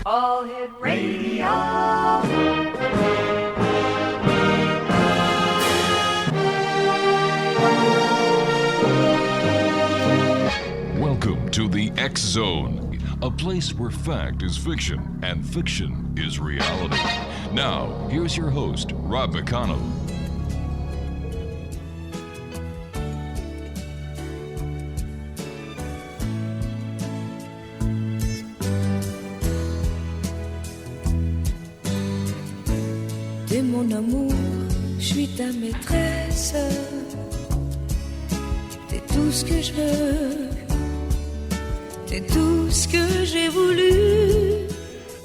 All Hit Radio. Welcome to the X Zone, a place where fact is fiction and fiction is reality. Now, here's your host, Rob McConnell. T'es mon amour, je suis ta maîtresse. T'es tout ce que je veux. T'es tout ce que j'ai voulu.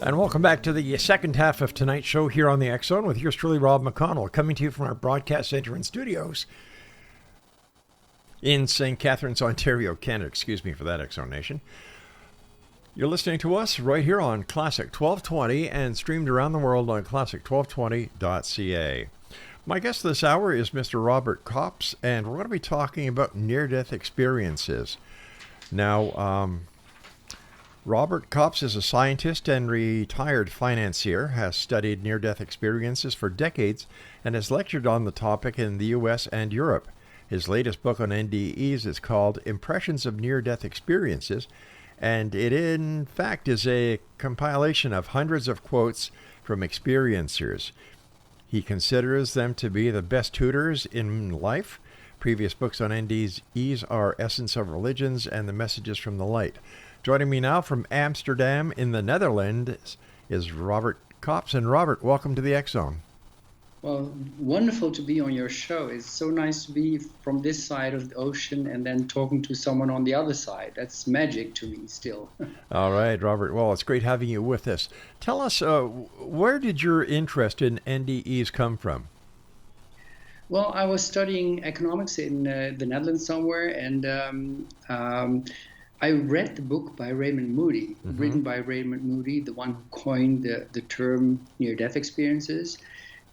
And welcome back to the second half of tonight's show here on the X Zone with yours truly, Rob McConnell, coming to you from our broadcast center and studios in St. Catharines, Ontario, Canada. Excuse me for that, X Zone Nation. You're listening to us right here on Classic 1220 and streamed around the world on classic1220.ca. My guest this hour is Mr. Robert Coppes, and we're going to be talking about near-death experiences. Now, Robert Coppes is a scientist and retired financier, has studied near-death experiences for decades, and has lectured on the topic in the U.S. and Europe. His latest book on NDEs is called Impressions of Near-Death Experiences, and it in fact is a compilation of hundreds of quotes from experiencers. He considers them to be the best tutors in life. Previous books on NDEs are Essence of Religions and The Messages from the Light. Joining me now from Amsterdam in the Netherlands is Robert Coppes. And Robert, welcome to the X Zone. Well, wonderful to be on your show. It's so nice to be from this side of the ocean and then talking to someone on the other side. That's magic to me still. All right, Robert. Well, it's great having you with us. Tell us, where did your interest in NDEs come from? Well, I was studying economics in the Netherlands somewhere, and I read the book by Raymond Moody, written by Raymond Moody, the one who coined the term near-death experiences.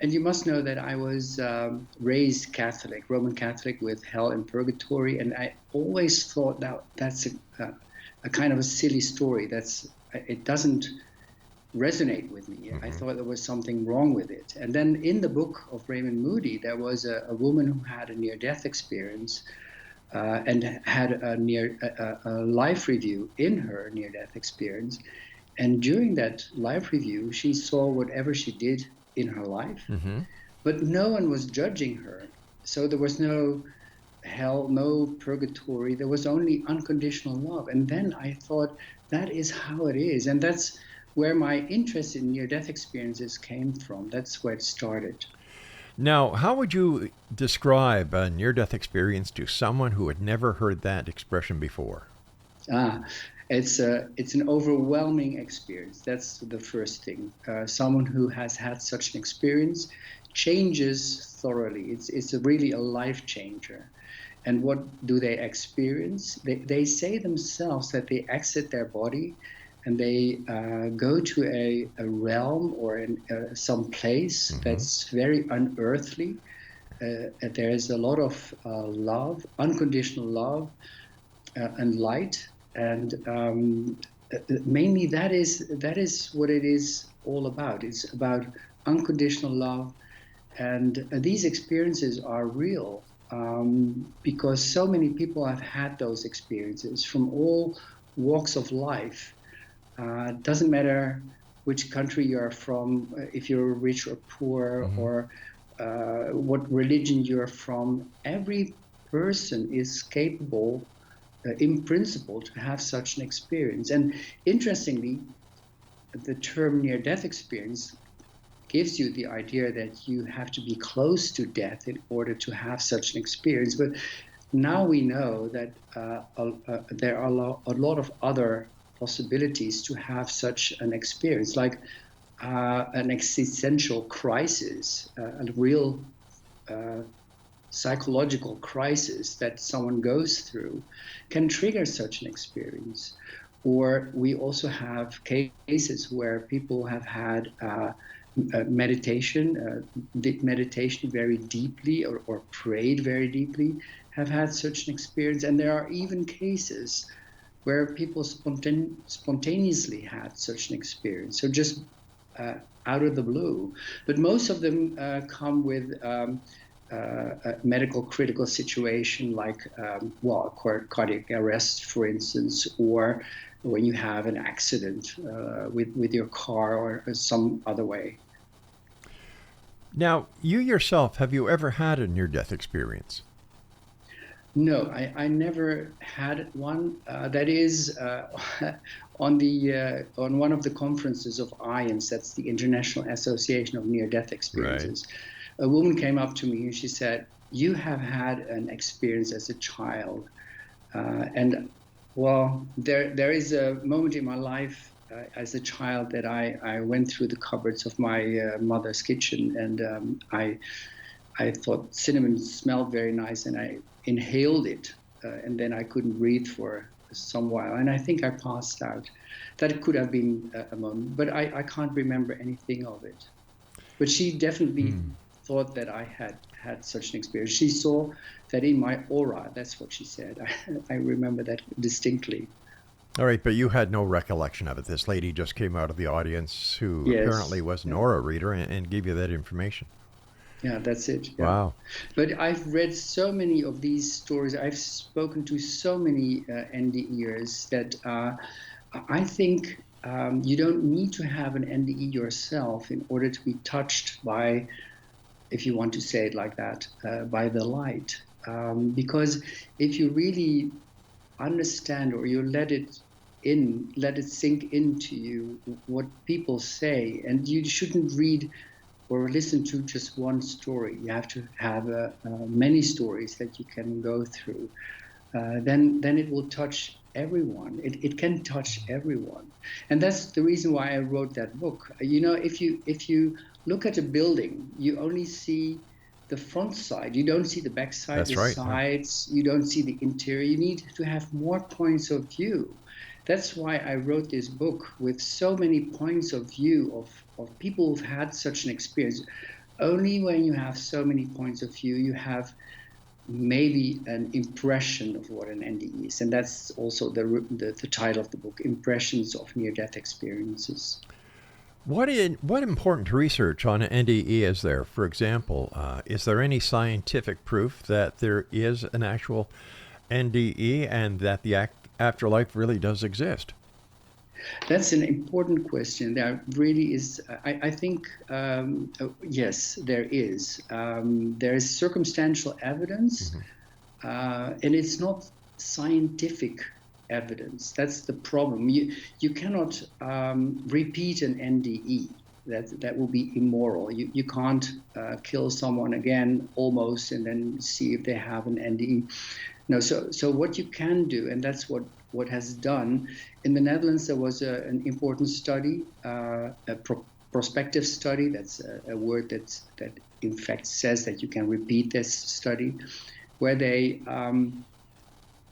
And you must know that I was raised Catholic, Roman Catholic, with hell and purgatory, and I always thought that's a kind of a silly story. It doesn't resonate with me. I thought there was something wrong with it. And then in the book of Raymond Moody, there was a woman who had a near-death experience and had a life review in her near-death experience. And during that life review, she saw whatever she did in her life, but no one was judging her. So there was no hell, no purgatory. There was only unconditional love. And then I thought, that is how it is. And that's where my interest in near-death experiences came from. That's where it started. Now, how would you describe a near-death experience to someone who had never heard that expression before? It's an overwhelming experience. That's the first thing. Someone who has had such an experience changes thoroughly. It's really a life changer. And what do they experience? They say themselves that they exit their body and they go to a realm or some place that's very unearthly. There is a lot of love, unconditional love, and light. And mainly that is what it is all about. It's about unconditional love, and these experiences are real because so many people have had those experiences from all walks of life. It doesn't matter which country you're from, if you're rich or poor, or what religion you're from. Every person is capable in principle to have such an experience. And interestingly, the term near-death experience gives you the idea that you have to be close to death in order to have such an experience. But now we know that there are a lot of other possibilities to have such an experience, like an existential crisis, a real psychological crisis that someone goes through can trigger such an experience. Or we also have cases where people have had meditation, did meditation very deeply or prayed very deeply, have had such an experience. And there are even cases where people spontaneously had such an experience. So just out of the blue. But most of them come with a medical critical situation like, cardiac arrest, for instance, or when you have an accident with your car or some other way. Now, you yourself, have you ever had a near-death experience? No, I never had one. That is on one of the conferences of IANS, that's the International Association of Near-Death Experiences. Right. A woman came up to me and she said, "You have had an experience as a child," and well, there is a moment in my life as a child that I went through the cupboards of my mother's kitchen, and I thought cinnamon smelled very nice, and I inhaled it, and then I couldn't breathe for some while, and I think I passed out. That could have been a moment, but I can't remember anything of it. But she definitely thought that I had such an experience. She saw that in my aura. That's what she said. I remember that distinctly. All right, but you had no recollection of it. This lady just came out of the audience who apparently was an aura reader and gave you that information. Yeah, that's it. Yeah. Wow. But I've read so many of these stories. I've spoken to so many NDEs that I think you don't need to have an NDE yourself in order to be touched by, if you want to say it like that, by the light. Because if you really understand, or you let it sink into you what people say, and you shouldn't read or listen to just one story. You have to have many stories that you can go through. Then it will touch everyone. It can touch everyone, and that's the reason why I wrote that book. You know, if you look at a building, you only see the front side. You don't see the back side, that's the right, sides. You don't see the interior. You need to have more points of view. That's why I wrote this book with so many points of view of people who've had such an experience. Only when you have so many points of view, you have maybe an impression of what an NDE is. And that's also the title of the book, Impressions of Near-Death Experiences. What important research on an NDE is there? For example, is there any scientific proof that there is an actual NDE and that the afterlife really does exist? That's an important question. There really is. I think yes, there is. There is circumstantial evidence, and it's not scientific evidence. That's the problem. You cannot repeat an NDE. That will be immoral. You can't kill someone again almost and then see if they have an NDE. No. So what you can do, and that's what has done in the Netherlands. There was an important study, a prospective study. That's a word that in fact says that you can repeat this study, where they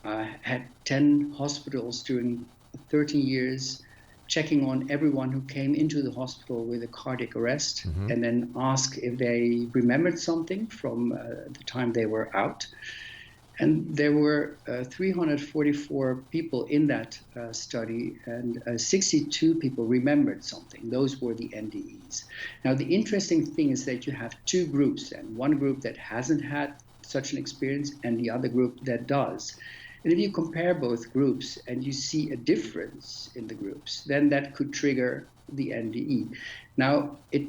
had 10 hospitals during 13 years, checking on everyone who came into the hospital with a cardiac arrest, and then ask if they remembered something from the time they were out. And there were 344 people in that study, and 62 people remembered something. Those were the NDEs. Now, the interesting thing is that you have two groups, and one group that hasn't had such an experience and the other group that does. And if you compare both groups and you see a difference in the groups, then that could trigger the NDE. Now, it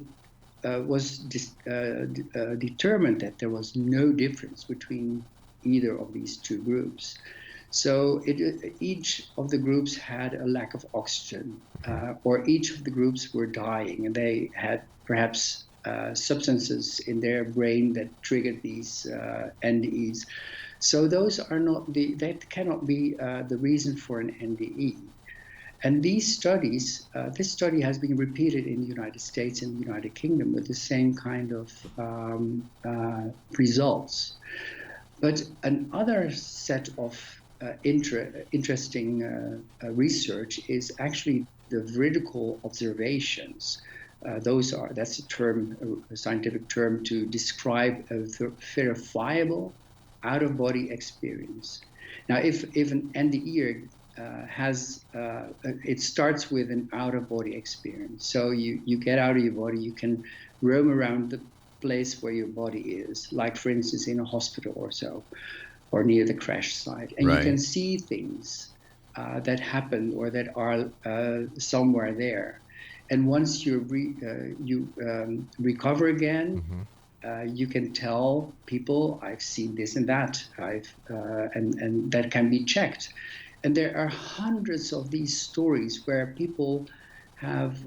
was determined that there was no difference between either of these two groups. So each of the groups had a lack of oxygen, or each of the groups were dying, and they had perhaps substances in their brain that triggered these NDEs. So those are not that cannot be the reason for an NDE. And these studies, this study has been repeated in the United States and the United Kingdom with the same kind of results. But another set of interesting research is actually the veridical observations. That's a term, a scientific term to describe a verifiable out-of-body experience. Now, if an NDE it starts with an out-of-body experience. So you get out of your body, you can roam around the place where your body is, like for instance in a hospital or so, or near the crash site, and you can see things that happen or that are somewhere there. And once you recover again, you can tell people, I've seen this and that, and that can be checked. And there are hundreds of these stories where people have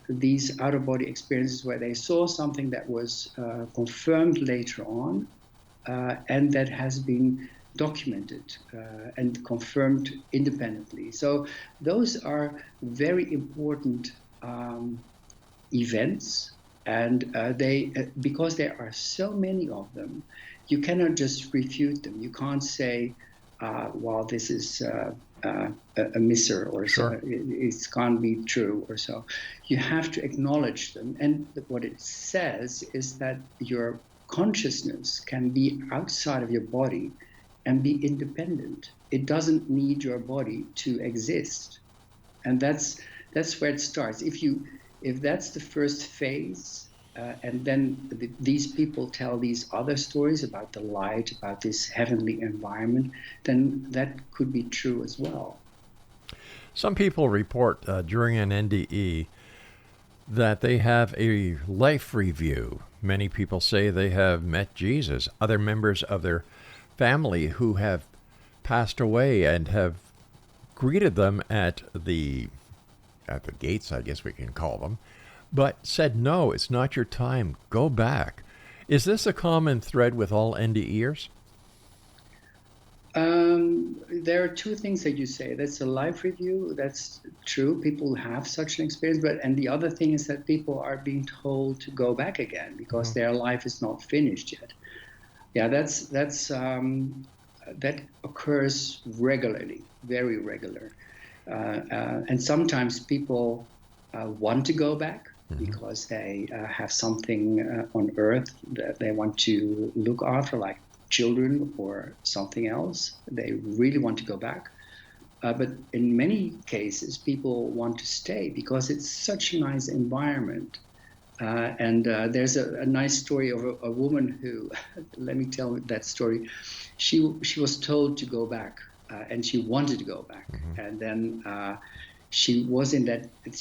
these out-of-body experiences where they saw something that was confirmed later on, and that has been documented and confirmed independently. So those are very important events, and because there are so many of them, you cannot just refute them. You can't say, well, this is a misser or so, it can't be true or so. You have to acknowledge them. And what it says is that your consciousness can be outside of your body and be independent. It doesn't need your body to exist. And that's where it starts. If that's the first phase, and then these people tell these other stories about the light, about this heavenly environment, then that could be true as well. Some people report during an NDE that they have a life review. Many people say they have met Jesus. Other members of their family who have passed away and have greeted them at the gates, I guess we can call them, but said, no, it's not your time, go back. Is this a common thread with all NDEers? There are two things that you say. That's a life review. That's true. People have such an experience. And the other thing is that people are being told to go back again because their life is not finished yet. Yeah, that occurs regularly, very regular. And sometimes people want to go back because they have something on earth that they want to look after, like children or something else. They really want to go back. But in many cases, people want to stay because it's such a nice environment. And there's a nice story of a woman who, let me tell that story. She was told to go back, and she wanted to go back. And then she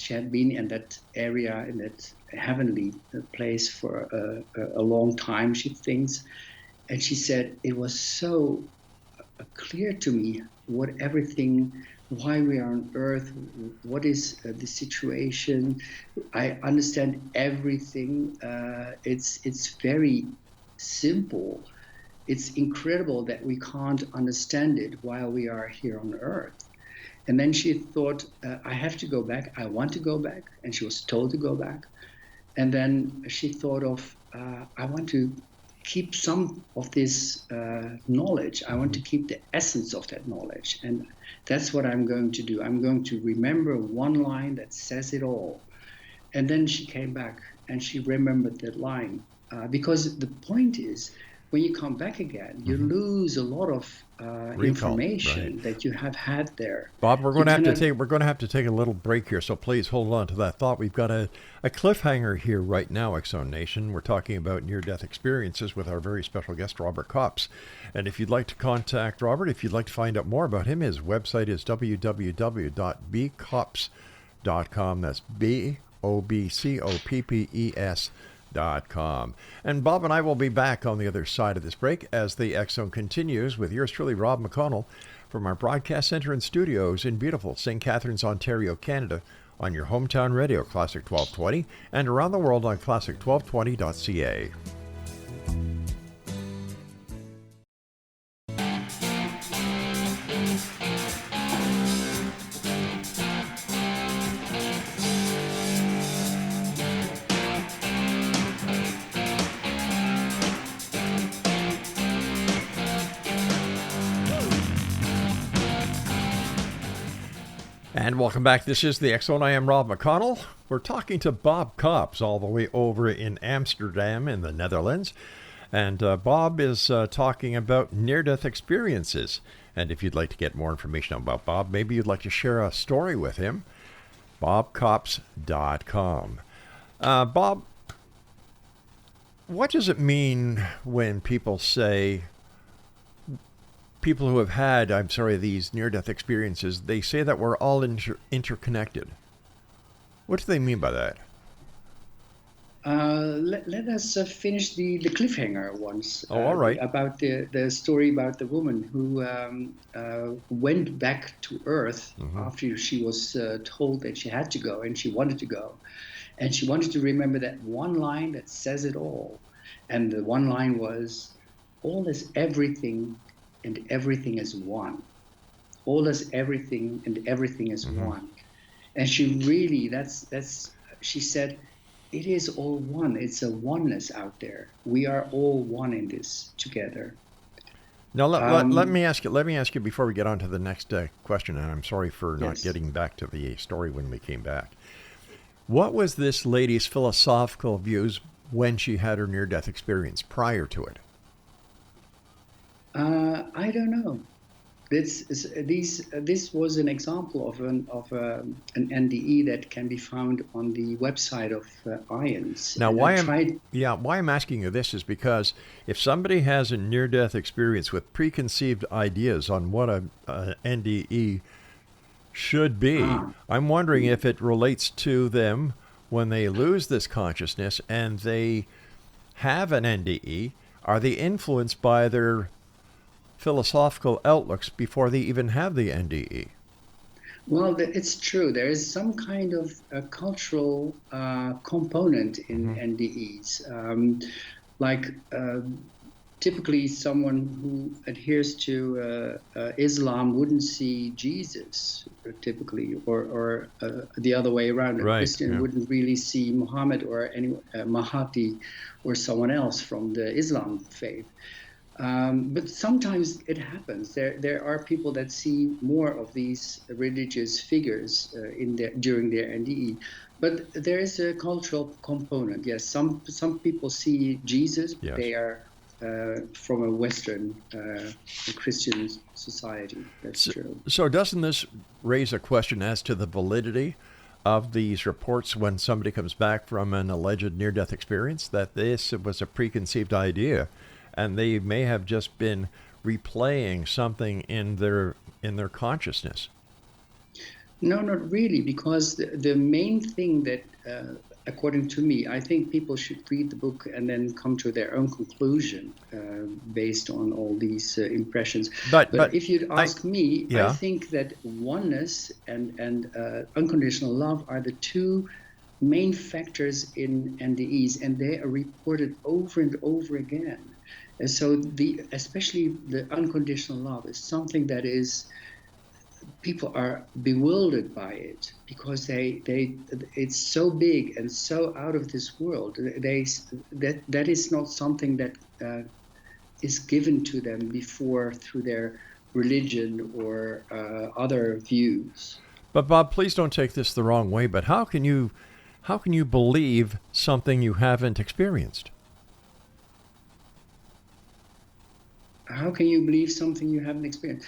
had been in that area, in that heavenly place for a long time, she thinks. And she said, it was so clear to me why we are on earth, what is the situation. I understand everything. It's very simple. It's incredible that we can't understand it while we are here on earth. And then she thought, I have to go back. I want to go back. And she was told to go back. And then she thought of, I want to keep some of this knowledge. I want to keep the essence of that knowledge. And that's what I'm going to do. I'm going to remember one line that says it all. And then she came back and she remembered that line. Because the point is, when you come back again, you lose a lot of information that you have had there. Bob, we're going to have to take a little break here, so please hold on to that thought. We've got a cliffhanger here right now, X-Zone Nation. We're talking about near-death experiences with our very special guest, Robert Coppes. And if you'd like to contact Robert, if you'd like to find out more about him, his website is www.bcoppes.com. That's BOBCOPPES.com. And Bob and I will be back on the other side of this break as the X-Zone continues with yours truly, Rob McConnell, from our broadcast center and studios in beautiful St. Catharines, Ontario, Canada, on your hometown radio, Classic 1220, and around the world on classic1220.ca. And welcome back. This is the X-Zone. I am Rob McConnell. We're talking to Bob Coppes all the way over in Amsterdam in the Netherlands. And Bob is talking about near-death experiences. And if you'd like to get more information about Bob, maybe you'd like to share a story with him, bobcoppes.com. Bob, what does it mean when people say, people who have had, these near-death experiences, they say that we're all interconnected? What do they mean by that? Let us finish the cliffhanger once. Oh, all right. About the story about the woman who went back to Earth after she was told that she had to go, and she wanted to go. And she wanted to remember that one line that says it all. And the one line was, all is everything and everything is one. All is everything and everything is one. And she really, she said, it is all one. It's a oneness out there. We are all one in this together. Now, let me ask you before we get on to the next question, and I'm sorry for not getting back to the story when we came back. What was this lady's philosophical views when she had her near-death experience prior to it? I don't know. This was an example of an NDE that can be found on the website of IONS. Now, why I'm asking you this is because if somebody has a near-death experience with preconceived ideas on what a NDE should be, I'm wondering if it relates to them when they lose this consciousness and they have an NDE. Are they influenced by their philosophical outlooks before they even have the NDE? Well, it's true. There is some kind of a cultural component in NDEs. Typically, someone who adheres to Islam wouldn't see Jesus, typically, or the other way around. A Christian wouldn't really see Muhammad or Mahdi or someone else from the Islam faith. But sometimes it happens. There are people that see more of these religious figures during their NDE. But there is a cultural component. Yes, some people see Jesus. Yes. They are from a Western Christian society. That's true. So doesn't this raise a question as to the validity of these reports when somebody comes back from an alleged near-death experience, that this was a preconceived idea and they may have just been replaying something in their consciousness? No, not really, because the main thing that, according to me, I think people should read the book and then come to their own conclusion based on all these impressions. But if you'd ask me, I think that oneness and unconditional love are the two main factors in NDEs, and they are reported over and over again. And so especially the unconditional love is something that is, people are bewildered by it because it's so big and so out of this world. That is not something that is given to them before through their religion or other views. But Bob, please don't take this the wrong way, but how can you believe something you haven't experienced? How can you believe something you haven't experienced?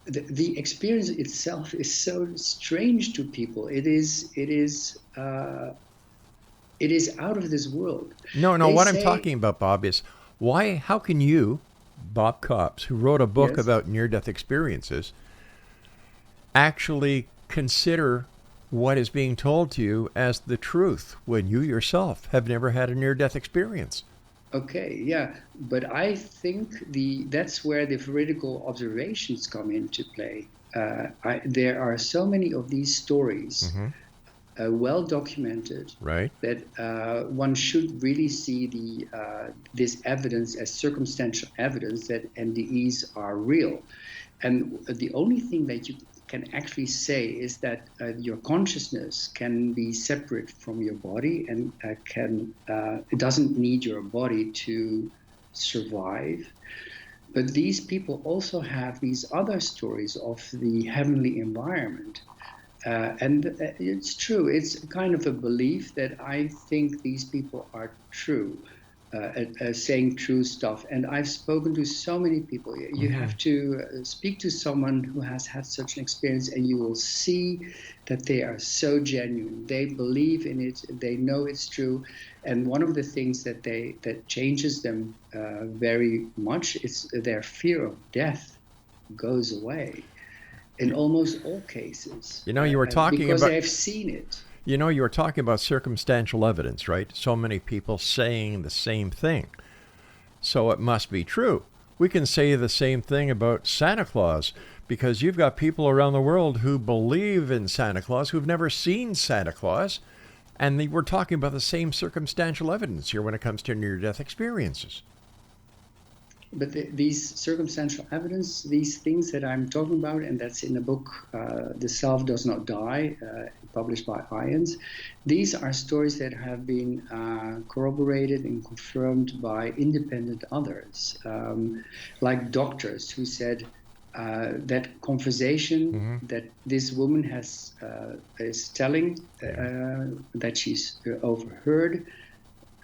The experience itself is so strange to people. It is out of this world. No. What I'm talking about, Bob, is how can you, Bob Coppes, who wrote a book about near-death experiences, actually consider what is being told to you as the truth when you yourself have never had a near-death experience? Okay, yeah, but I think that's where the veridical observations come into play. There are so many of these stories, well documented, that one should really see this evidence as circumstantial evidence that NDEs are real. And the only thing that you can actually say is that your consciousness can be separate from your body and it doesn't need your body to survive. But these people also have these other stories of the heavenly environment. And it's true. It's kind of a belief that I think these people are true. saying true stuff. And I've spoken to so many people. You have to speak to someone who has had such an experience, and you will see that they are so genuine. They believe in it. They know it's true. And one of the things that changes them very much is their fear of death goes away in almost all cases. You know, you were talking because about... they've seen it. You know, you were talking about circumstantial evidence, right? So many people saying the same thing. So it must be true. We can say the same thing about Santa Claus, because you've got people around the world who believe in Santa Claus, who've never seen Santa Claus, and we're talking about the same circumstantial evidence here when it comes to near-death experiences. But these circumstantial evidence, these things that I'm talking about, and that's in the book, The Self Does Not Die, published by Irons, these are stories that have been corroborated and confirmed by independent others, like doctors who said that conversation that this woman is telling that she's overheard,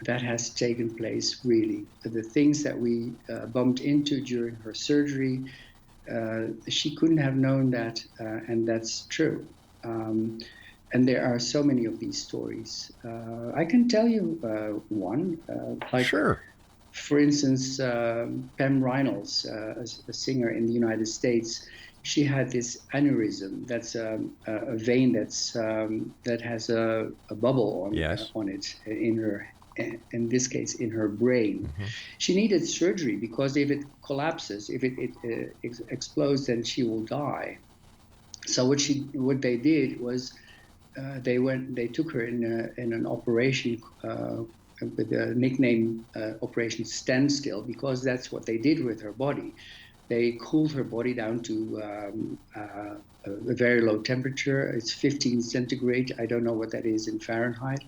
that has taken place really. The things that we bumped into during her surgery, she couldn't have known that, and that's true. And there are so many of these stories. I can tell you one. Sure. For instance, Pam Reynolds, a singer in the United States, she had this aneurysm. That's a vein that has a bubble on it in her. In this case, in her brain. She needed surgery because if it collapses, if it explodes, then she will die. So what they did was they took her in an operation with a nickname Operation Standstill, because that's what they did with her body. They cooled her body down to a very low temperature. It's 15 centigrade. I don't know what that is in Fahrenheit.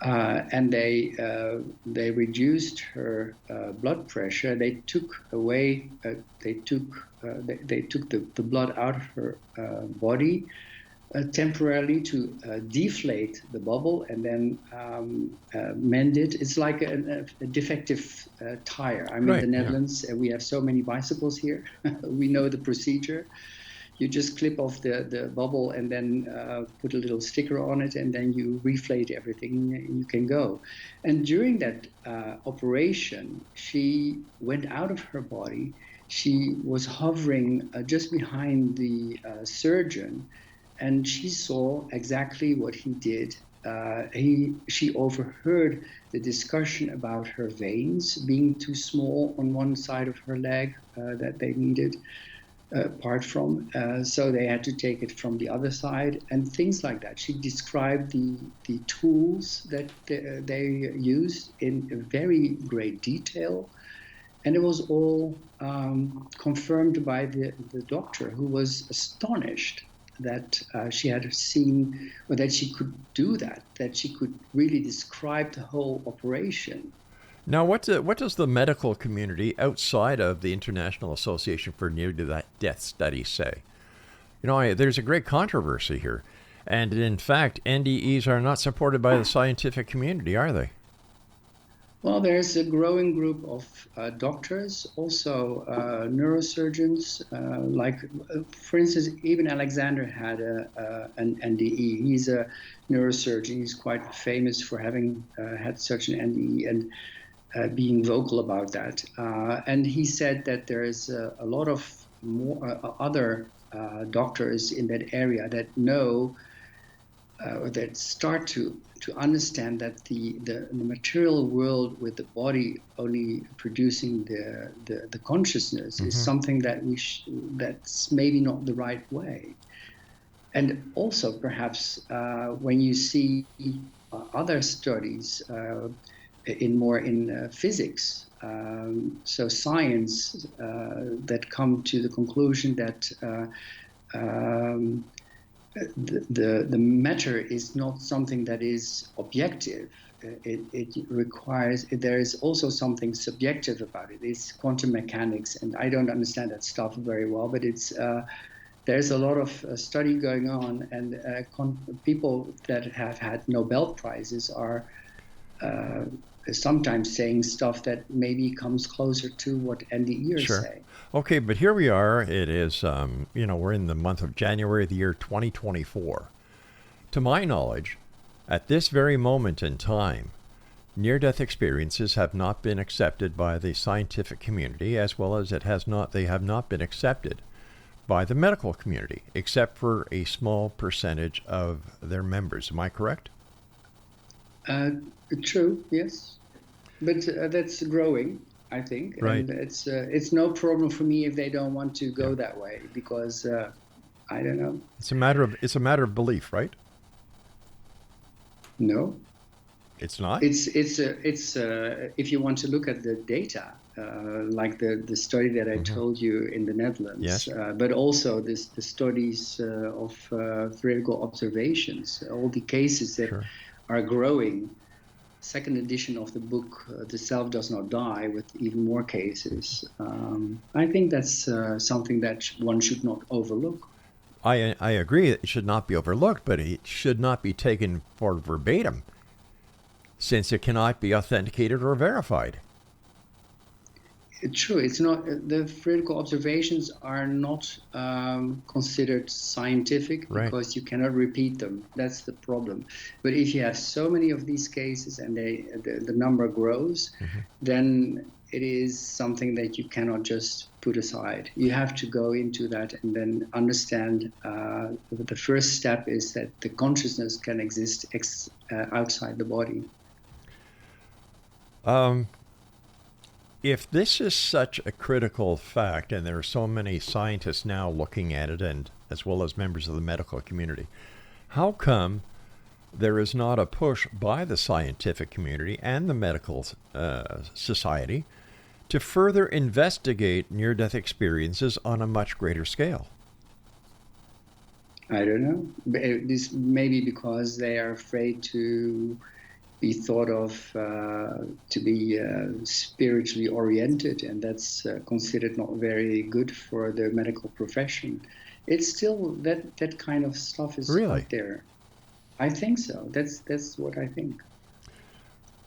And they reduced her blood pressure. They took away. They took the blood out of her body temporarily to deflate the bubble and then mend it. It's like a defective tire. I'm in the Netherlands, and we have so many bicycles here. We know the procedure. You just clip off the bubble and then put a little sticker on it, and then you reflate everything and you can go. And during that operation, she went out of her body. She was hovering just behind the surgeon, and she saw exactly what he did. She overheard the discussion about her veins being too small on one side of her leg that they needed. Apart from, so they had to take it from the other side and things like that. She described the tools that they used in very great detail, and it was all confirmed by the doctor, who was astonished that she had seen, or that she could do that she could really describe the whole operation. Now, what does the medical community outside of the International Association for Near-Death Studies say? You know, there's a great controversy here. And in fact, NDEs are not supported by the scientific community, are they? Well, there's a growing group of doctors, also neurosurgeons, for instance, even Alexander had an NDE. He's a neurosurgeon. He's quite famous for having had such an NDE and being vocal about that. And he said that there is a lot of more other doctors in that area that know or that start to understand that the material world with the body only producing the consciousness is something that that's maybe not the right way. And also perhaps when you see other studies in physics, so science that come to the conclusion that the matter is not something that is objective. It requires, there is also something subjective about it. It's quantum mechanics, and I don't understand that stuff very well, but it's there's a lot of study going on, and people that have had Nobel Prizes are sometimes saying stuff that maybe comes closer to what NDEs Sure. say. Okay, but here we are. It is, we're in the month of January of the year 2024. To my knowledge, at this very moment in time, near-death experiences have not been accepted by the scientific community, as well as they have not been accepted by the medical community, except for a small percentage of their members. Am I correct? True, yes. But that's growing, I think. Right. And it's no problem for me if they don't want to go that way, because I don't know. It's a matter of belief, right? No. It's not? It's if you want to look at the data, like the study that I told you in the Netherlands, Yes. But also the studies of theoretical observations, all the cases that Sure. are growing. Second edition of the book, The Self Does Not Die, with even more cases. I think that's something that one should not overlook. I agree it should not be overlooked, but it should not be taken for verbatim, since it cannot be authenticated or verified. True, it's not. The theoretical observations are not considered scientific, Right. because you cannot repeat them. That's the problem. But if you have so many of these cases and the number grows, then it is something that you cannot just put aside. You have to go into that and then understand. The first step is that the consciousness can exist outside the body. If this is such a critical fact, and there are so many scientists now looking at it, and as well as members of the medical community, how come there is not a push by the scientific community and the medical society to further investigate near-death experiences on a much greater scale? I don't know. This maybe because they are afraid to be thought of to be spiritually oriented, and that's considered not very good for the medical profession. It's still that kind of stuff is Really? out there. I think so. That's what I think.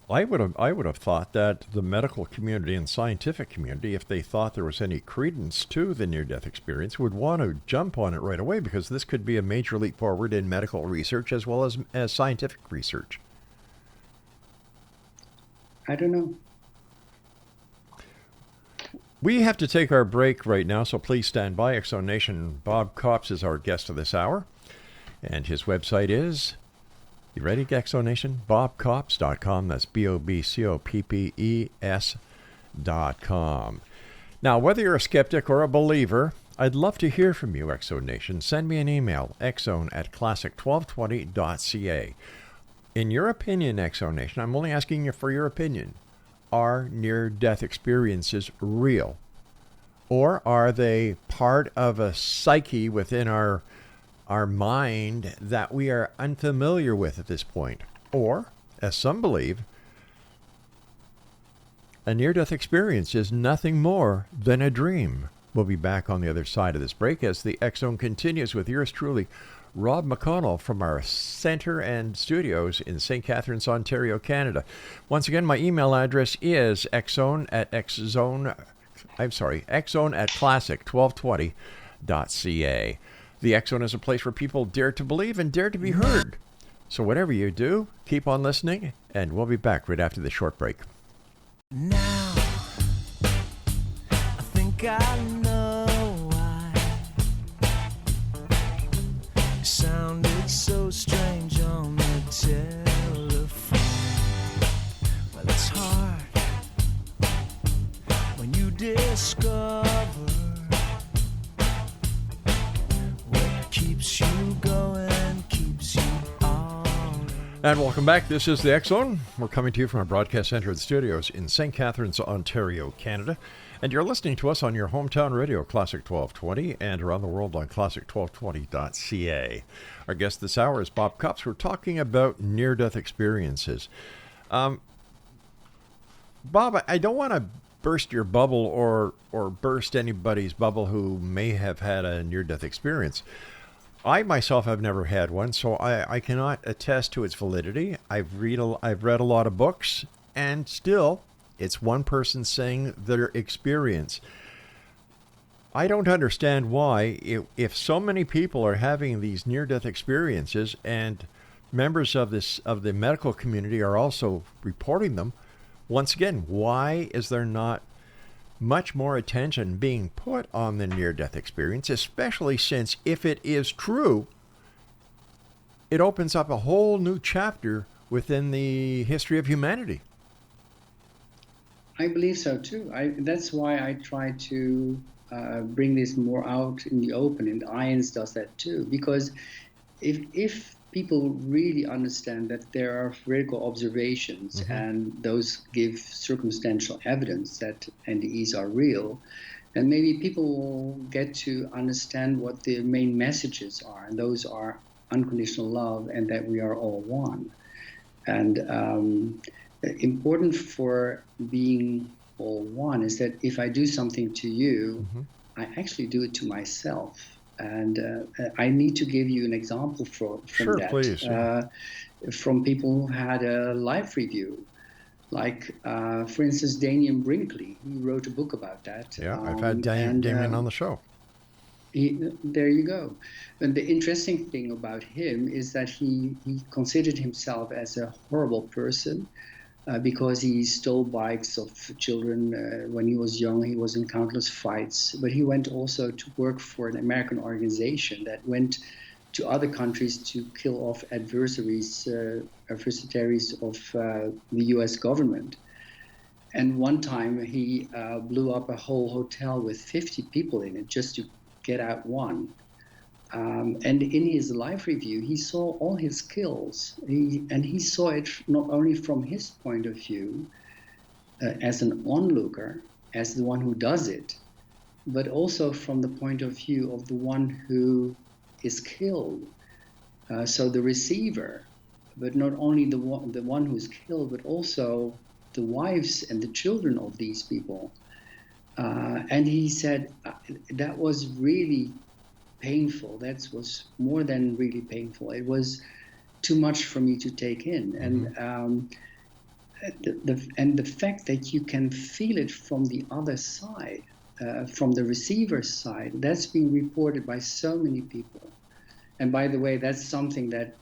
I would have thought that the medical community and scientific community, if they thought there was any credence to the near-death experience, would want to jump on it right away, because this could be a major leap forward in medical research as well as scientific research. I don't know. We have to take our break right now, so please stand by. Exo Nation, Bob Coppes is our guest of this hour, and his website is, you ready, Exo Nation? BobCoppes.com. That's BobCoppes.com. Now, whether you're a skeptic or a believer, I'd love to hear from you, Exo Nation. Send me an email, exone@classic1220.ca. In your opinion, Exo Nation, I'm only asking you for your opinion. Are near-death experiences real? Or are they part of a psyche within our mind that we are unfamiliar with at this point? Or, as some believe, a near-death experience is nothing more than a dream. We'll be back on the other side of this break as the X-Zone continues with yours truly, Rob McConnell, from our center and studios in St. Catharines, Ontario, Canada. Once again, my email address is exone@classic1220.ca. The X-Zone is a place where people dare to believe and dare to be heard. So whatever you do, keep on listening, and we'll be back right after this short break. Now, I think I know why it sounded so strange on the telephone. Well, it's hard when you discover what keeps you going, keeps you on. And welcome back. This is the X-Zone. We're coming to you from our broadcast center and studios in St. Catharines, Ontario, Canada. And you're listening to us on your hometown radio, Classic 1220, and around the world on classic1220.ca. Our guest this hour is Bob Coppes. We're talking about near-death experiences. Bob, I don't want to burst your bubble or burst anybody's bubble who may have had a near-death experience. I myself have never had one, so I cannot attest to its validity. I've read a lot of books, and still, it's one person saying their experience. I don't understand why, if so many people are having these near-death experiences, and members of the medical community are also reporting them. Once again, why is there not much more attention being put on the near-death experience, especially since if it is true, it opens up a whole new chapter within the history of humanity. I believe so too. That's why I try to bring this more out in the open, and IANS does that too. Because if people really understand that there are veridical observations and those give circumstantial evidence that NDEs are real, and maybe people will get to understand what the main messages are, and those are unconditional love and that we are all one. And important for being all one is that if I do something to you, I actually do it to myself. And I need to give you an example from Sure, that. please. Yeah. From people who had a life review. Like, for instance, Damien Brinkley. He wrote a book about that. Yeah, I've had Damien on the show. There you go. And the interesting thing about him is that he considered himself as a horrible person because he stole bikes of children when he was young. He was in countless fights. But he went also to work for an American organization that went to other countries to kill off adversaries of the U.S. government. And one time he blew up a whole hotel with 50 people in it just to get out one. And in his life review, he saw all his skills. He saw it not only from his point of view as an onlooker, as the one who does it, but also from the point of view of the one who is killed. So the receiver, but not only the one who's killed, but also the wives and the children of these people. And he said that was really painful. That was more than really painful. It was too much for me to take in. And the fact that you can feel it from the other side, from the receiver's side, that's been reported by so many people. And by the way, that's something that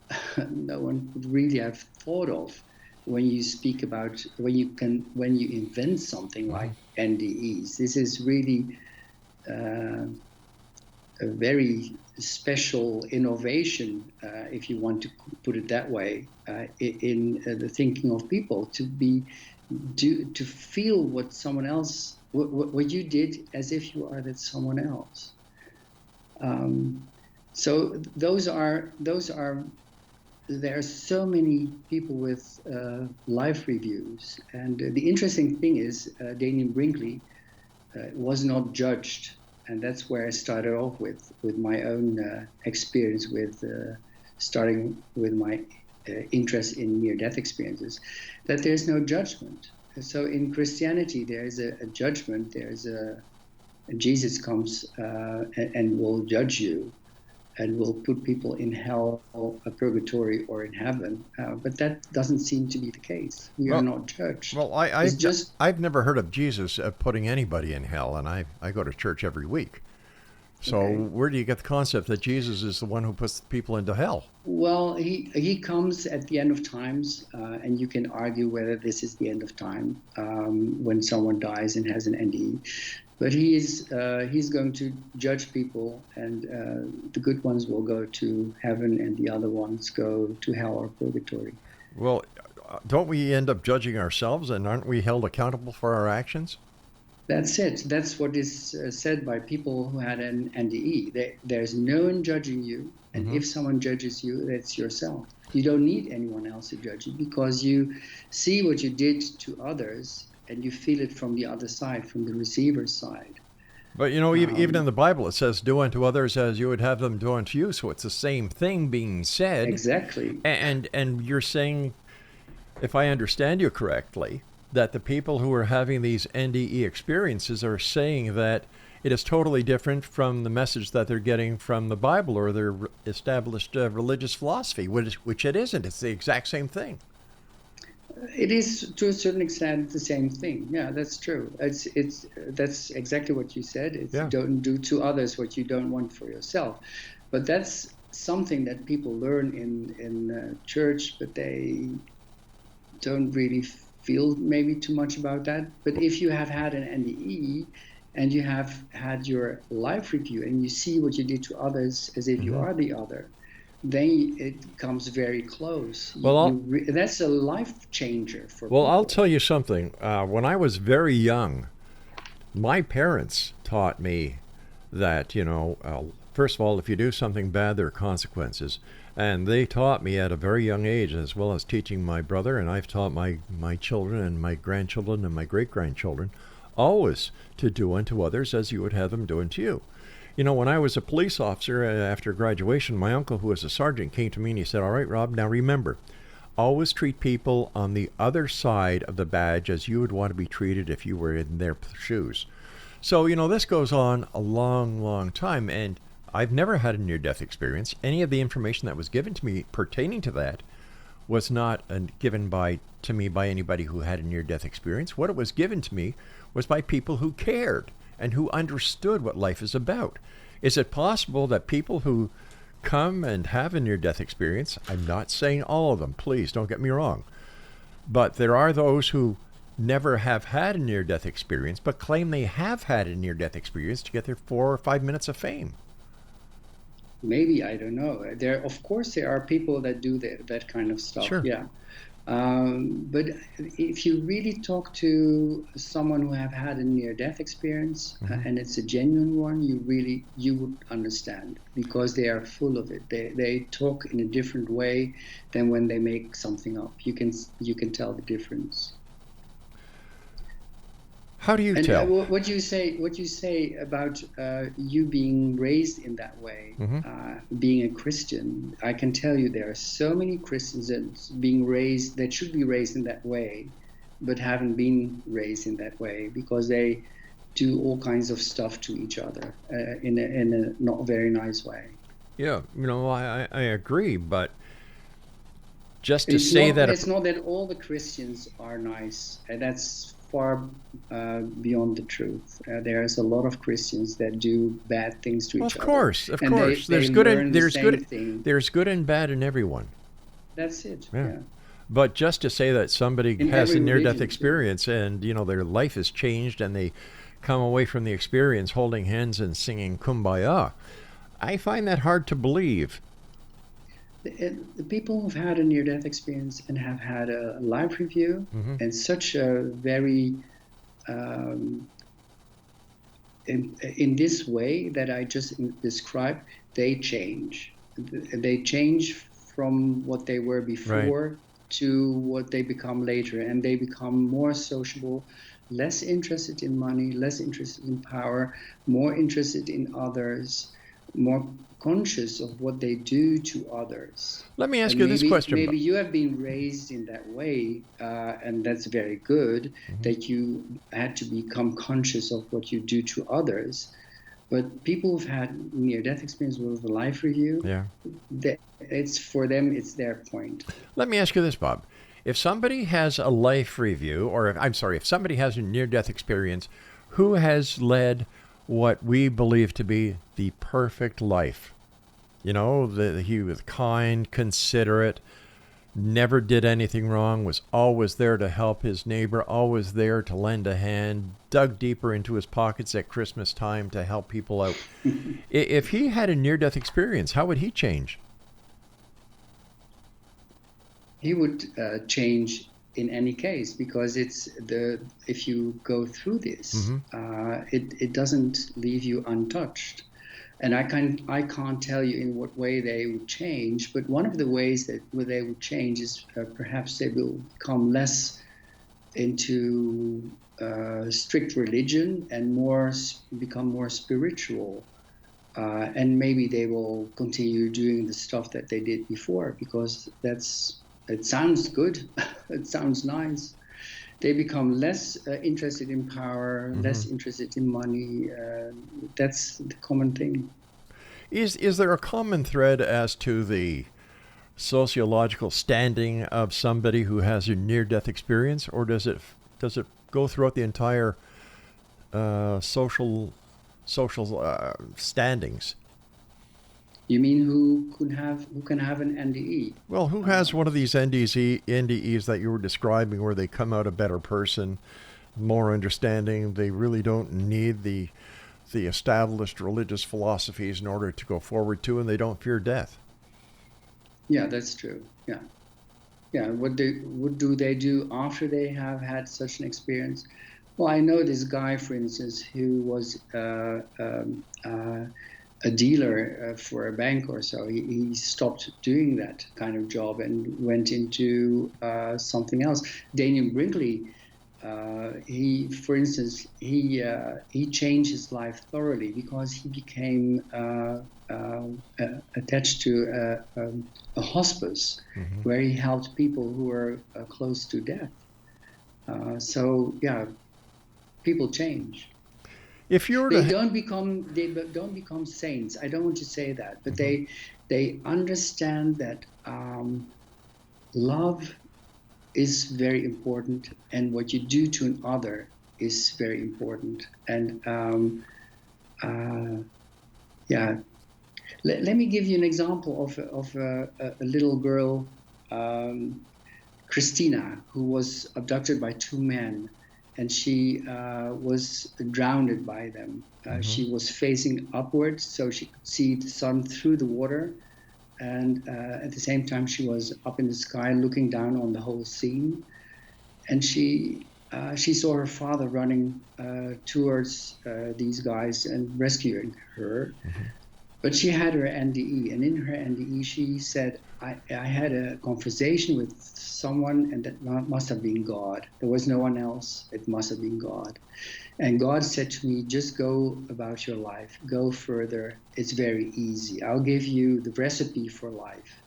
no one would really have thought of when you speak about when you invent something like NDEs. This is really a very special innovation, if you want to put it that way, in the thinking of people, to feel what someone else, what you did, as if you are that someone else. So there are so many people with life reviews, and the interesting thing is Damien Brinkley was not judged, and that's where I started off with my own experience with starting with my interest in near-death experiences, that there's no judgment. So in Christianity, there is a judgment. There's Jesus comes and will judge you, and will put people in hell, a purgatory, or in heaven. But that doesn't seem to be the case. We are not judged. Well, I've never heard of Jesus putting anybody in hell, and I go to church every week. So where do you get the concept that Jesus is the one who puts people into hell? Well, he comes at the end of times, and you can argue whether this is the end of time, when someone dies and has an NDE. But he's going to judge people, and the good ones will go to heaven, and the other ones go to hell or purgatory. Well, don't we end up judging ourselves, and aren't we held accountable for our actions? That's it. That's what is said by people who had an NDE. There's no one judging you, and if someone judges you, that's yourself. You don't need anyone else to judge you, because you see what you did to others, and you feel it from the other side, from the receiver's side. But, even in the Bible, it says, do unto others as you would have them do unto you. So it's the same thing being said. Exactly. And you're saying, if I understand you correctly, that the people who are having these NDE experiences are saying that it is totally different from the message that they're getting from the Bible or their established religious philosophy, which it isn't. It's the exact same thing. It is to a certain extent the same thing. Yeah, that's true. That's exactly what you said. It's don't do to others what you don't want for yourself. But that's something that people learn in church, but they don't really feel maybe too much about that. But if you have had an NDE and you have had your life review and you see what you did to others as if you are the other, then it comes very close. Well, that's a life changer for Well, people. I'll tell you something. When I was very young, my parents taught me that, first of all, if you do something bad, there are consequences. And they taught me at a very young age, as well as teaching my brother, and I've taught my children and my grandchildren and my great-grandchildren, always to do unto others as you would have them do unto you. When I was a police officer after graduation, my uncle, who was a sergeant, came to me and he said, "All right, Rob, now remember, always treat people on the other side of the badge as you would want to be treated if you were in their shoes." So, this goes on a long, long time, and I've never had a near-death experience. Any of the information that was given to me pertaining to that was not given to me by anybody who had a near-death experience. What it was given to me was by people who cared and who understood what life is about. Is it possible that people who come and have a near-death experience, I'm not saying all of them, please don't get me wrong, but there are those who never have had a near-death experience but claim they have had a near-death experience to get their 4 or 5 minutes of fame? Maybe, I don't know. Of course, there are people that do that kind of stuff. Sure. Yeah. But if you really talk to someone who have had a near-death experience and it's a genuine one, you would understand, because they are full of it. They talk in a different way than when they make something up. You can tell the difference. How do you tell? What you say about you being raised in that way, being a Christian? I can tell you there are so many Christians that should be raised in that way, but haven't been raised in that way because they do all kinds of stuff to each other in a not very nice way. Yeah, I agree, but just to say that it's not that all the Christians are nice, and that's far beyond the truth. There's a lot of Christians that do bad things to each other. Of course. There's good and bad in everyone. That's it. Yeah. Yeah. But just to say that somebody In has a every near-death religion, experience and their life has changed and they come away from the experience holding hands and singing Kumbaya, I find that hard to believe. The people who've had a near-death experience and have had a life review and such a very in this way that I just described, they change. They change from what they were before to what they become later, and they become more sociable, less interested in money, less interested in power, more interested in others, more conscious of what they do to others. Let me ask you this question. Maybe you have been raised in that way, and that's very good, that you had to become conscious of what you do to others. But people who've had near-death experience with a life review, it's for them, it's their point. Let me ask you this, Bob. If somebody has a life review, or if somebody has a near-death experience, who has led what we believe to be the perfect life? He was kind, considerate, never did anything wrong, was always there to help his neighbor, always there to lend a hand, dug deeper into his pockets at Christmas time to help people out. If he had a near-death experience, how would he change? He would change in any case, because if you go through this, it doesn't leave you untouched. And I can't tell you in what way they would change, but one of the ways where they would change is perhaps they will become less into strict religion and become more spiritual. And maybe they will continue doing the stuff that they did before, because it sounds good, it sounds nice. They become less interested in power, less interested in money. That's the common thing. Is there a common thread as to the sociological standing of somebody who has a near-death experience, or does it go throughout the entire social standings? You mean who can have an NDE? Well, who has one of these NDEs that you were describing, where they come out a better person, more understanding? They really don't need the established religious philosophies in order to go forward to, and they don't fear death. Yeah, that's true. Yeah. What do they do after they have had such an experience? Well, I know this guy, for instance, who was a dealer for a bank or so. He stopped doing that kind of job and went into something else. Daniel Brinkley, for instance, he changed his life thoroughly because he became attached to a hospice where he helped people who were close to death. So yeah, people change. If you were they don't become saints. I don't want to say that, but they understand that love is very important, and what you do to another is very important. And let me give you an example of a little girl, Christina, who was abducted by two men. And she was drowned by them. She was facing upwards, so she could see the sun through the water. And at the same time, she was up in the sky looking down on the whole scene. And she saw her father running towards these guys and rescuing her. But she had her NDE, and in her NDE she said, I had a conversation with someone, and that must have been God. There was no one else. It must have been God. And God said to me, just go about your life. Go further. It's very easy. I'll give you the recipe for life.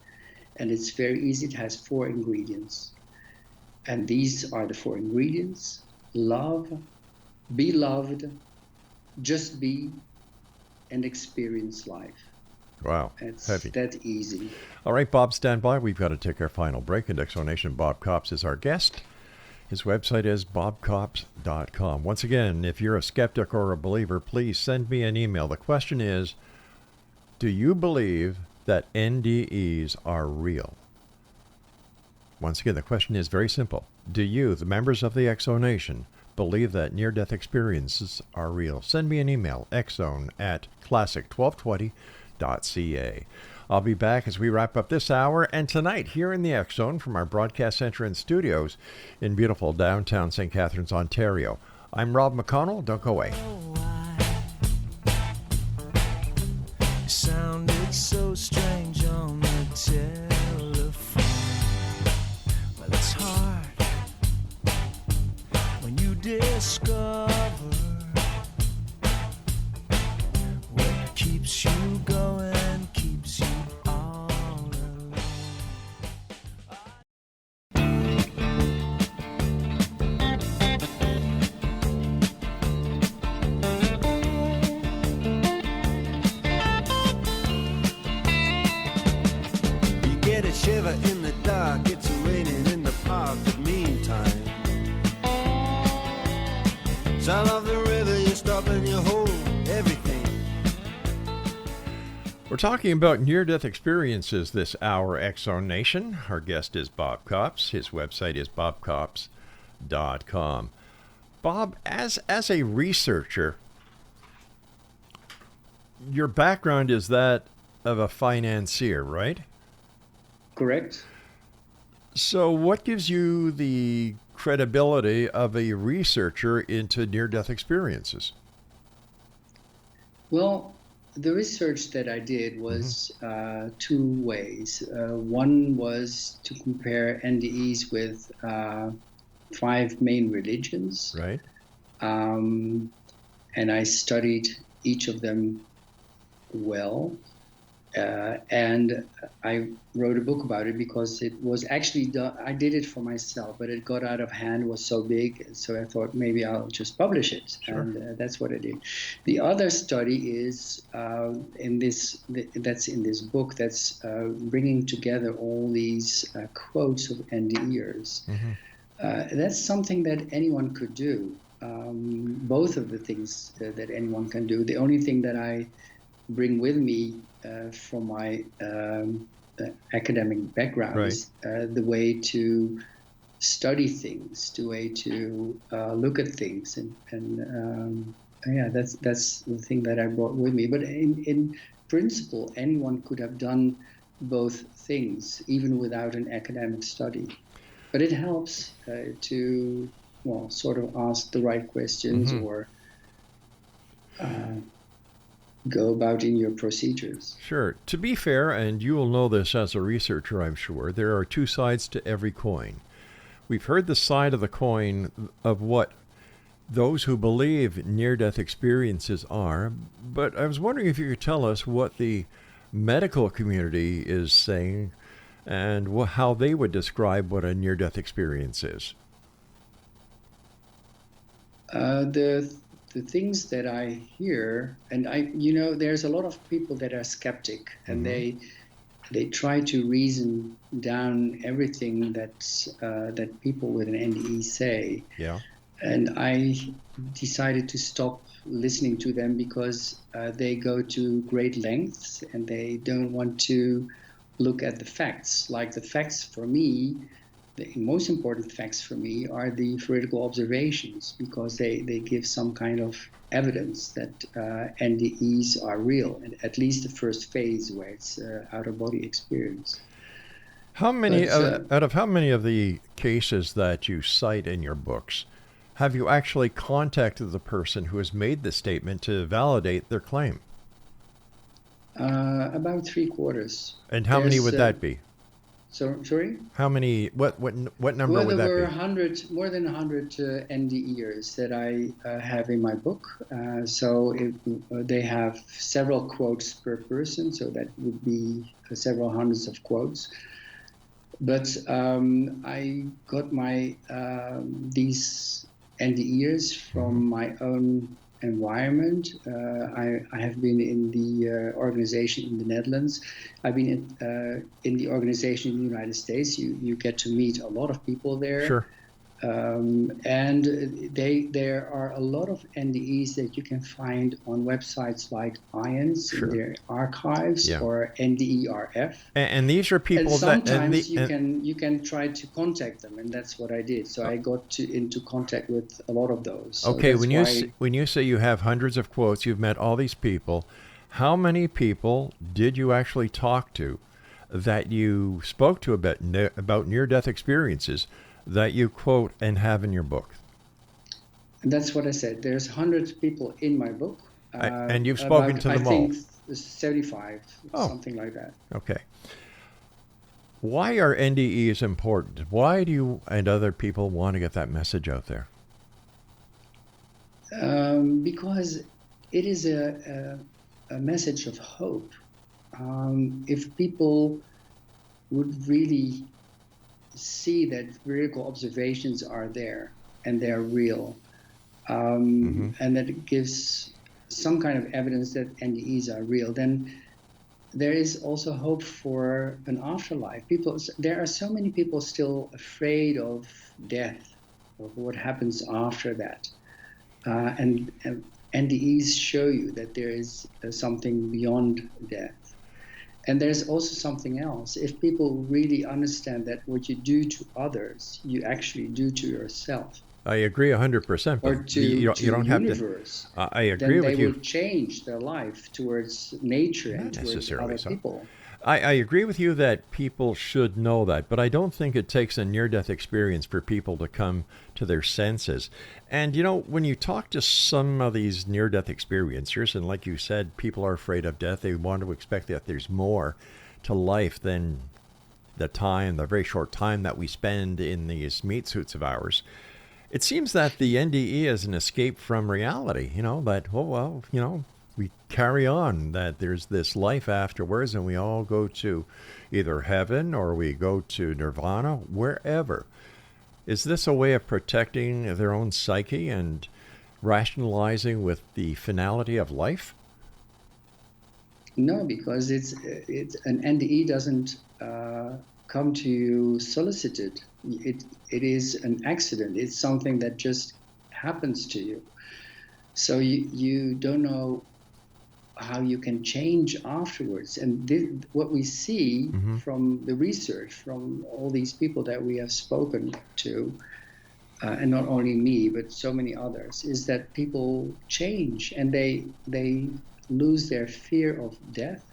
And it's very easy. It has 4 ingredients. And these are the 4 ingredients: love, be loved, just be, and experience life. Wow, it's heavy. That easy. All right, Bob, stand by. We've got to take our final break. And Explanation, Bob Coppes is our guest. His website is bobcoppes.com. Once again, if you're a skeptic or a believer, please send me an email. The question is, do you believe that NDEs are real? Once again, the question is very simple. Do you, the members of the Exo Nation, believe that near-death experiences are real? Send me an email, exzone@classic1220.ca. I'll be back as we wrap up this hour, and tonight here in the X Zone from our broadcast center and studios in beautiful downtown St. Catharines, Ontario. I'm Rob McConnell. Don't go away. It sounded so strange on the telephone. Well, it's hard when you discover what keeps you going, keeps you all alone. You get a shiver in the dark, it's raining in the park, but meantime, sound of the river, you stop and you hold everything. We're talking about near-death experiences this hour, Exo Nation. Our guest is Bob Coppes. His website is bobcoppes.com. Bob, as a researcher, your background is that of a financier, right? Correct. So what gives you the credibility of a researcher into near-death experiences? Well, the research that I did was 2 ways. One was to compare NDEs with 5 main religions. Right. And I studied each of them well. And I wrote a book about it because it was actually done. I did it for myself, but it got out of hand, was so big. So I thought maybe I'll just publish it. Sure. And that's what I did. The other study is that's in this book that's bringing together all these quotes of NDEs. That's something that anyone could do. Both of the things that anyone can do. The only thing that I bring with me from my academic background is the way to study things, the way to look at things, and that's the thing that I brought with me. But in principle, anyone could have done both things, even without an academic study. But it helps to sort of ask the right questions or go about in your procedures. Sure. To be fair, and you will know this as a researcher, I'm sure, there are two sides to every coin. We've heard the side of the coin of what those who believe near-death experiences are, but I was wondering if you could tell us what the medical community is saying and how they would describe what a near-death experience is. The things that I hear, and there's a lot of people that are skeptic, and they try to reason down everything that people with an NDE say. Yeah. And I decided to stop listening to them because they go to great lengths and they don't want to look at the facts. Like the facts for me, the most important facts for me are the theoretical observations, because they give some kind of evidence that NDEs are real, and at least the first phase where it's out-of-body experience. How many out of how many of the cases that you cite in your books have you actually contacted the person who has made the statement to validate their claim? About 3/4. And how many would that be? Sorry? How many? What number would that there be? were more than 100 NDEs that I have in my book. They have several quotes per person, so that would be several hundreds of quotes. But I got my these NDEs from my own environment. I have been in the organization in the Netherlands. I've been in the organization in the United States. You get to meet a lot of people there. Sure. And there are a lot of NDEs that you can find on websites like IANS in their archives or NDERF. And these are people sometimes you can try to contact them, and that's what I did. So I got into contact with a lot of those. So okay, when you say you have hundreds of quotes, you've met all these people. How many people did you actually talk to that you spoke to about near-death experiences that you quote and have in your book? And that's what I said. There's 100 people in my book. And you've spoken to them all? I think 75, something like that. Okay. Why are NDEs important? Why do you and other people want to get that message out there? Because it is a message of hope. If people would really see that theoretical observations are there and they are real, and that it gives some kind of evidence that NDEs are real, then there is also hope for an afterlife. There are so many people still afraid of death, of what happens after that. And NDEs show you that there is something beyond death. And there's also something else. If people really understand that what you do to others, you actually do to yourself. I agree 100%. Or But to you don't the have universe. to. I agree with then they you. will change their life towards nature and towards other people. I agree with you that people should know that, but I don't think it takes a near-death experience for people to come to their senses. And, when you talk to some of these near-death experiencers, and like you said, people are afraid of death, they want to expect that there's more to life than the very short time that we spend in these meat suits of ours. It seems that the NDE is an escape from reality, that, we carry on, that there's this life afterwards, and we all go to either heaven or we go to nirvana, wherever. Is this a way of protecting their own psyche and rationalizing with the finality of life? No, because it's an NDE doesn't come to you solicited. It is an accident. It's something that just happens to you. So you don't know how you can change afterwards. And what we see from the research, from all these people that we have spoken to, and not only me, but so many others, is that people change, and they lose their fear of death,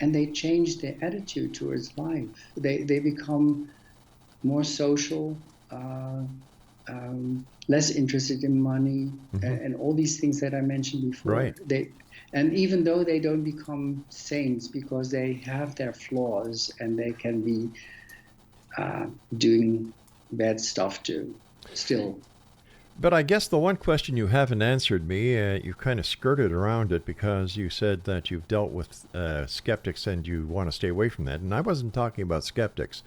and they change their attitude towards life. They become more social, less interested in money, and all these things that I mentioned before. Right. And even though they don't become saints, because they have their flaws and they can be doing bad stuff too, still. But I guess the one question you haven't answered me, you kind of skirted around it because you said that you've dealt with skeptics and you want to stay away from that. And I wasn't talking about skeptics.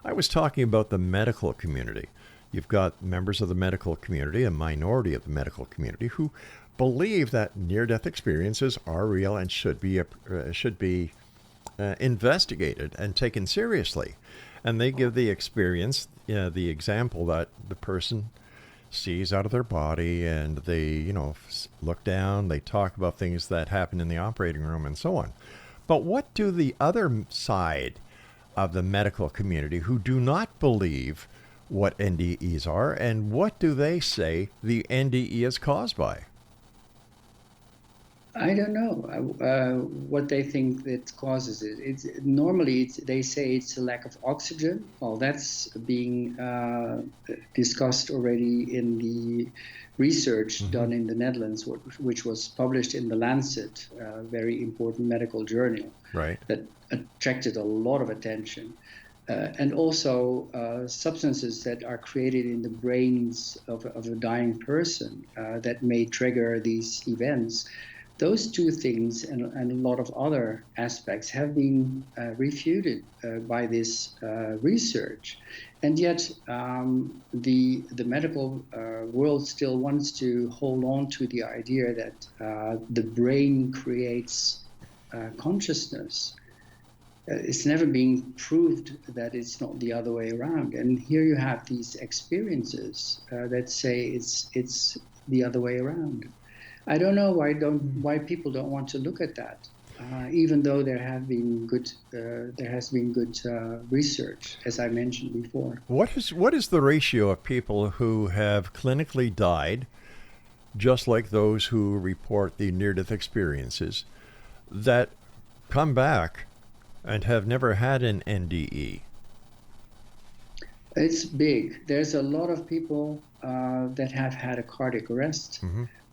I was talking about the medical community. You've got members of the medical community, a minority of the medical community, who believe that near-death experiences are real and should be investigated and taken seriously. And they give the experience, the example that the person sees out of their body, and they, look down, they talk about things that happen in the operating room and so on. But what do the other side of the medical community who do not believe what NDEs are, and what do they say the NDE is caused by? I don't know what they think that causes it. Normally they say it's a lack of oxygen. Well, that's being discussed already in the research done in the Netherlands, which was published in the Lancet, a very important medical journal, right, that attracted a lot of attention. And also substances that are created in the brains of a dying person that may trigger these events. Those two things and a lot of other aspects have been refuted by this research. And yet the medical world still wants to hold on to the idea that the brain creates consciousness. It's never been proved that it's not the other way around. And here you have these experiences that say it's the other way around. I don't know why people don't want to look at that, even though there has been good research, as I mentioned before. What is the ratio of people who have clinically died, just like those who report the near-death experiences, that come back and have never had an NDE? It's big. There's a lot of people that have had a cardiac arrest.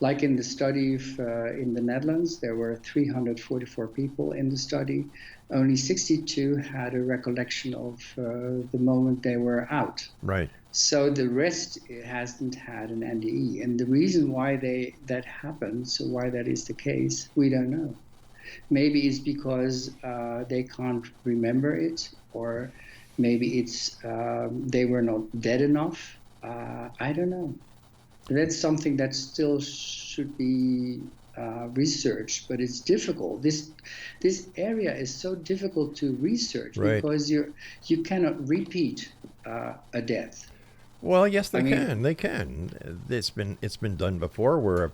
Like in the study in the Netherlands, there were 344 people in the study. Only 62 had a recollection of the moment they were out. Right. So the rest hasn't had an NDE. And the reason why that happens, why that is the case, we don't know. Maybe it's because they can't remember it, or maybe it's they were not dead enough. I don't know. That's something that still should be researched, but it's difficult. This area is so difficult to research, right, because you cannot repeat a death. Well, yes, they can. They can. It's been done before, where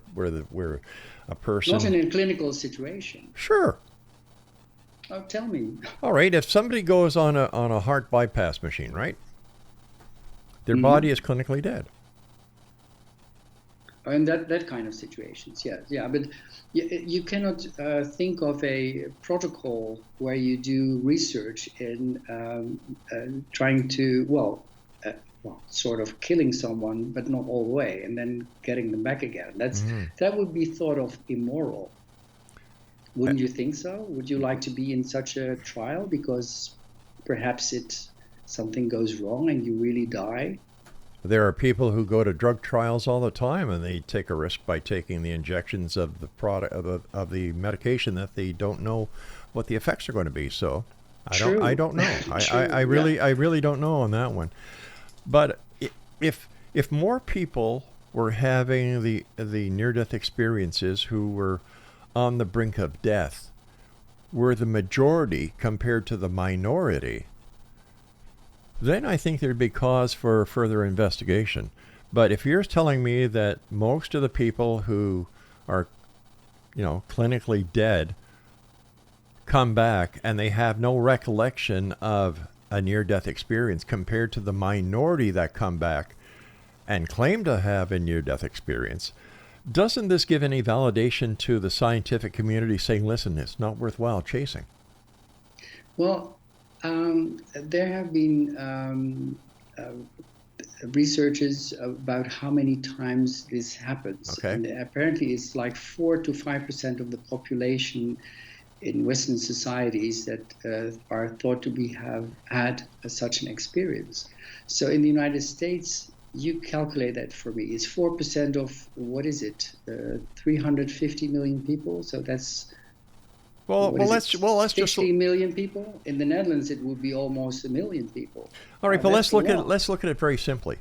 a person, not in a clinical situation. Sure. Oh, tell me. All right. If somebody goes on a heart bypass machine, right? Their body is clinically dead. In that kind of situations, yeah. But you cannot think of a protocol where you do research in trying to, sort of killing someone, but not all the way, and then getting them back again. That would be thought of immoral. Wouldn't you think so? Would you like to be in such a trial because perhaps something goes wrong and you really die? There are people who go to drug trials all the time, and they take a risk by taking the injections of the product of the medication that they don't know what the effects are going to be. So I don't know. I really don't know on that one. But if more people were having the near-death experiences who were on the brink of death, were the majority compared to the minority, then I think there'd be cause for further investigation. But if you're telling me that most of the people who are, clinically dead come back and they have no recollection of a near-death experience compared to the minority that come back and claim to have a near-death experience, doesn't this give any validation to the scientific community saying, listen, it's not worthwhile chasing? Well, there have been researches about how many times this happens. Okay. And apparently it's like 4 to 5% of the population in Western societies that are thought to have had such an experience. So in the United States, you calculate that for me. It's 4% of, 350 million people. So that's... let's 60 million people. In the Netherlands, it would be almost 1 million people. All right, but let's look at it very simply.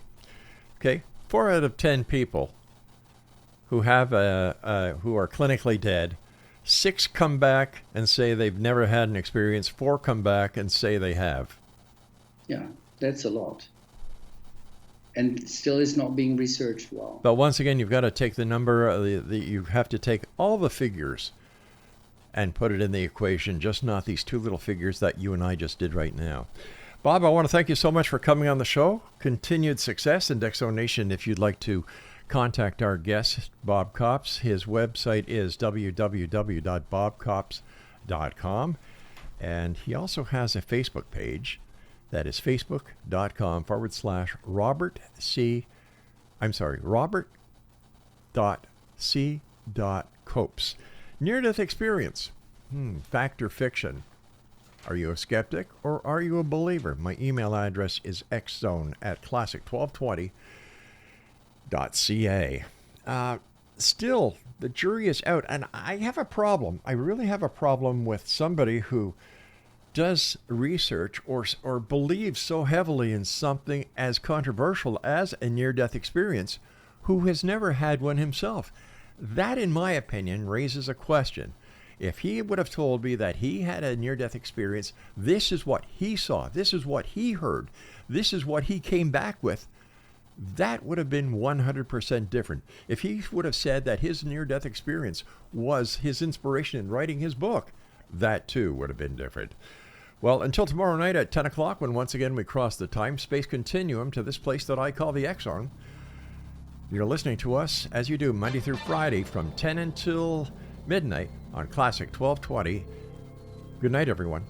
Okay, 4 out of 10 people who have who are clinically dead, 6 come back and say they've never had an experience. 4 come back and say they have. Yeah, that's a lot, and it still is not being researched well. But once again, you've got to take the number. You have to take all the figures and put it in the equation, just not these 2 little figures that you and I just did right now. Bob, I want to thank you so much for coming on the show. Continued success in X Zone Nation. If you'd like to contact our guest, Bob Coppes, his website is www.bobcoppes.com. And he also has a Facebook page that is Robert.C.Coppes. Near-death experience. Fact or fiction? Are you a skeptic or are you a believer? My email address is xzone@classic1220.ca. Still, the jury is out, and I have a problem. I really have a problem with somebody who does research or believes so heavily in something as controversial as a near-death experience who has never had one himself. That, in my opinion, raises a question. If he would have told me that he had a near-death experience, this is what he saw, this is what he heard, this is what he came back with, that would have been 100% different. If he would have said that his near-death experience was his inspiration in writing his book, that too would have been different. Well, until tomorrow night at 10 o'clock, when once again we cross the time-space continuum to this place that I call the X Zone. You're listening to us, as you do, Monday through Friday from 10 until midnight on Classic 1220. Good night, everyone.